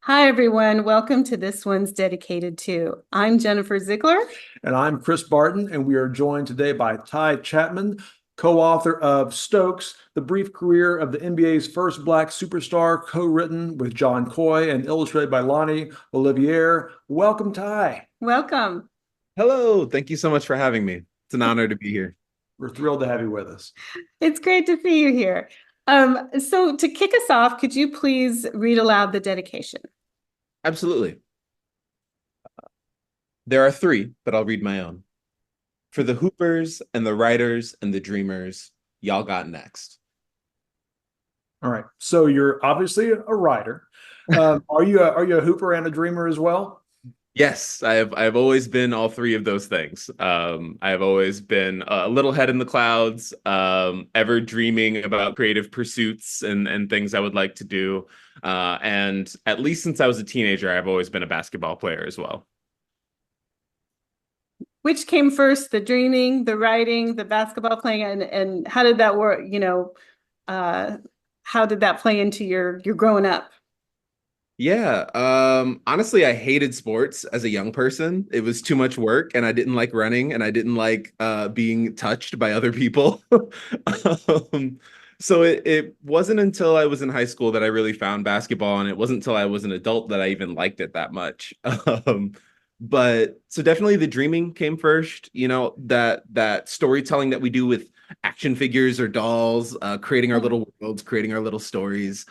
Hi, everyone. Welcome to This One's Dedicated To. I'm Jennifer Ziegler. And I'm Chris Barton, and we are joined today by Ty Chapman, co-author of Stokes, The Brief Career of the NBA's First Black Superstar, co-written with John Coy and illustrated by Lonnie Ollivierre. Welcome, Ty. Welcome. Hello, thank you so much for having me. It's an honor to be here. We're thrilled to have you with us. It's great to see you here. So to kick us off, could you please read aloud the dedication? Absolutely. There are three, but I'll read my own. For the hoopers and the writers and the dreamers, y'all got next. All right. So you're obviously a writer. Are you a hooper and a dreamer as well? Yes, I've always been all three of those things. I've always been a little head in the clouds, ever dreaming about creative pursuits and things I would like to do. And at least since I was a teenager, I've always been a basketball player as well. Which came first, the dreaming, the writing, the basketball playing, and how did that work? How did that play into your growing up? Yeah, honestly, I hated sports as a young person. It was too much work, and I didn't like running, and I didn't like being touched by other people. So it wasn't until I was in high school that I really found basketball, and it wasn't until I was an adult that I even liked it that much. But so definitely the dreaming came first, that storytelling that we do with action figures or dolls, creating our little worlds, creating our little stories.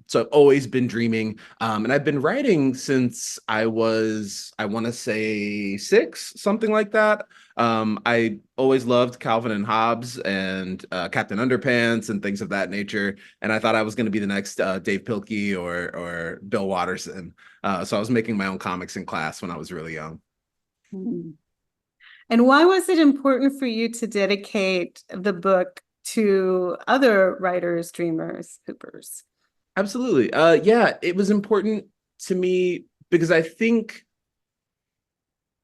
So I've always been dreaming. And I've been writing since I want to say six, something like that. I always loved Calvin and Hobbes and Captain Underpants and things of that nature. And I thought I was going to be the next Dave Pilkey or Bill Watterson. So I was making my own comics in class when I was really young. And why was it important for you to dedicate the book to other writers, dreamers, hoopers? Absolutely. Yeah, it was important to me because I think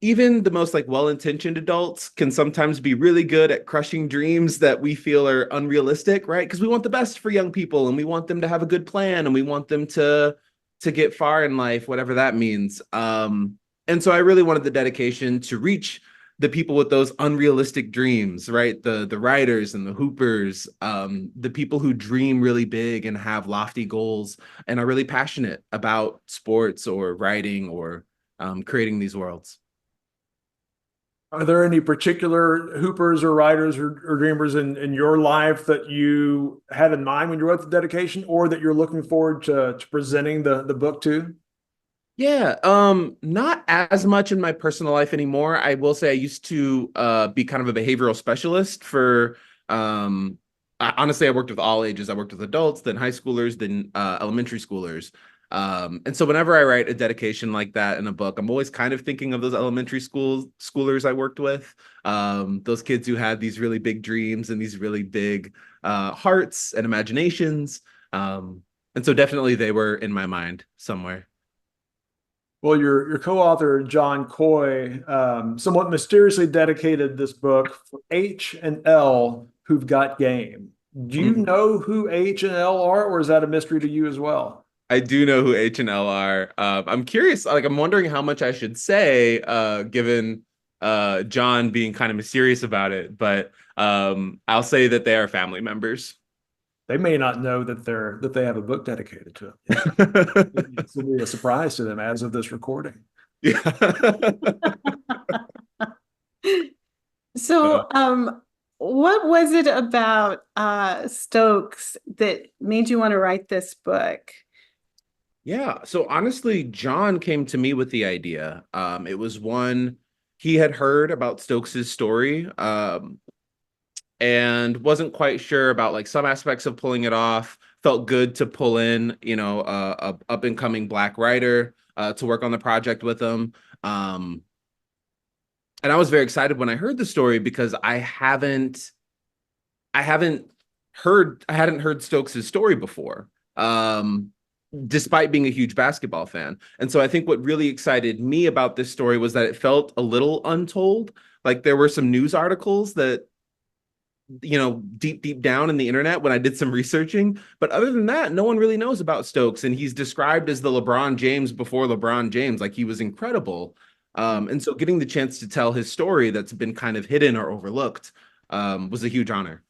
even the most well-intentioned adults can sometimes be really good at crushing dreams that we feel are unrealistic, right? Because we want the best for young people and we want them to have a good plan and we want them to get far in life, whatever that means. And so I really wanted the dedication to reach the people with those unrealistic dreams, right? The writers and the hoopers, the people who dream really big and have lofty goals and are really passionate about sports or writing or creating these worlds. Are there any particular hoopers or writers or dreamers in your life that you had in mind when you wrote the dedication, or that you're looking forward to presenting the book to? Yeah, not as much in my personal life anymore. I will say I used to be kind of a behavioral specialist for honestly, I worked with all ages. I worked with adults, then high schoolers, then elementary schoolers. And so whenever I write a dedication like that in a book, I'm always kind of thinking of those elementary schoolers I worked with, those kids who had these really big dreams and these really big hearts and imaginations. And so definitely they were in my mind somewhere. Well, your co-author John Coy somewhat mysteriously dedicated this book for H and L who've got game. Do you know who H and L are, or is that a mystery to you as well? I do know who H and L are. I'm curious, I'm wondering how much I should say, given John being kind of mysterious about it, but I'll say that they are family members. They may not know that they have a book dedicated to them. This will be a surprise to them as of this recording. Yeah. So, what was it about Stokes that made you want to write this book? Yeah. So honestly, John came to me with the idea. It was one he had heard about Stokes's story, and wasn't quite sure about some aspects of pulling it off. Felt good to pull in, a up and coming Black writer to work on the project with him. And I was very excited when I heard the story because I hadn't heard Stokes's story before. Despite being a huge basketball fan. And so I think what really excited me about this story was that it felt a little untold. Like there were some news articles that deep down in the internet when I did some researching. But other than that, no one really knows about Stokes. And he's described as the LeBron James before LeBron James. Like, he was incredible. And so getting the chance to tell his story that's been kind of hidden or overlooked was a huge honor.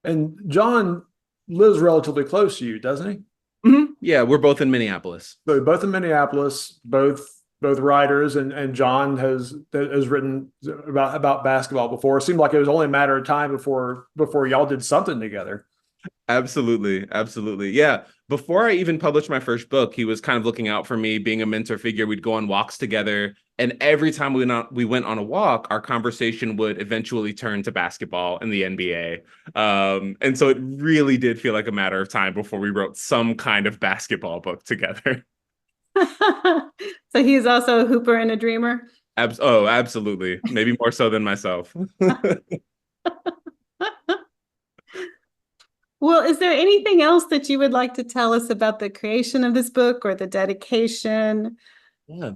And John lives relatively close to you, doesn't he? Yeah, we're both in Minneapolis. So both in Minneapolis, both writers, and John has written about basketball before. It seemed like it was only a matter of time before y'all did something together. Absolutely. Absolutely. Yeah. Before I even published my first book, he was kind of looking out for me, being a mentor figure. We'd go on walks together. And every time we went on a walk, our conversation would eventually turn to basketball and the NBA. And so it really did feel like a matter of time before we wrote some kind of basketball book together. So he's also a hooper and a dreamer? Oh, absolutely. Maybe more so than myself. Well, is there anything else that you would like to tell us about the creation of this book or the dedication? Yeah.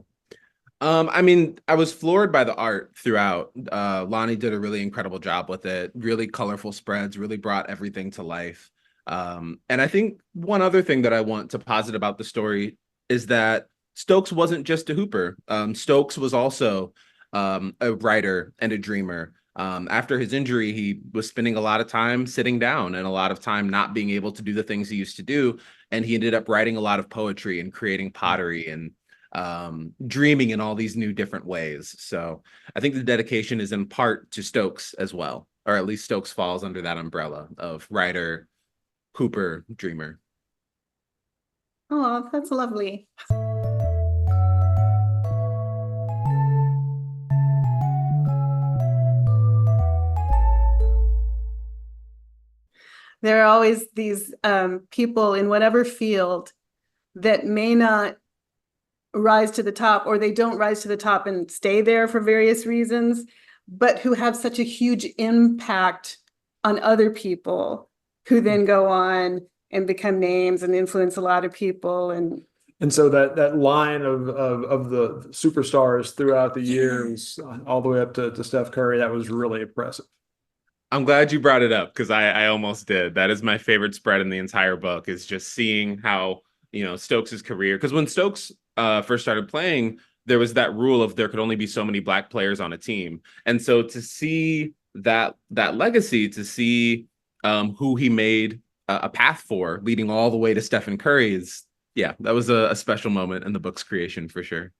I mean, I was floored by the art throughout. Lonnie did a really incredible job with it. Really colorful spreads, really brought everything to life. And I think one other thing that I want to posit about the story is that Stokes wasn't just a hooper. Stokes was also a writer and a dreamer. After his injury, he was spending a lot of time sitting down and a lot of time not being able to do the things he used to do. And he ended up writing a lot of poetry and creating pottery and dreaming in all these new different ways. So I think the dedication is in part to Stokes as well, or at least Stokes falls under that umbrella of writer, hooper, dreamer. Oh, that's lovely. There are always these people in whatever field that may not rise to the top, or they don't rise to the top and stay there for various reasons, but who have such a huge impact on other people who then go on and become names and influence a lot of people. And so that line of the superstars throughout the years, all the way up to Steph Curry, that was really impressive. I'm glad you brought it up because I almost did. That is my favorite spread in the entire book, is just seeing how, Stokes' career. Because when Stokes first started playing, there was that rule of there could only be so many Black players on a team. And so to see that legacy, to see who he made a path for, leading all the way to Stephen Curry, that was a special moment in the book's creation for sure.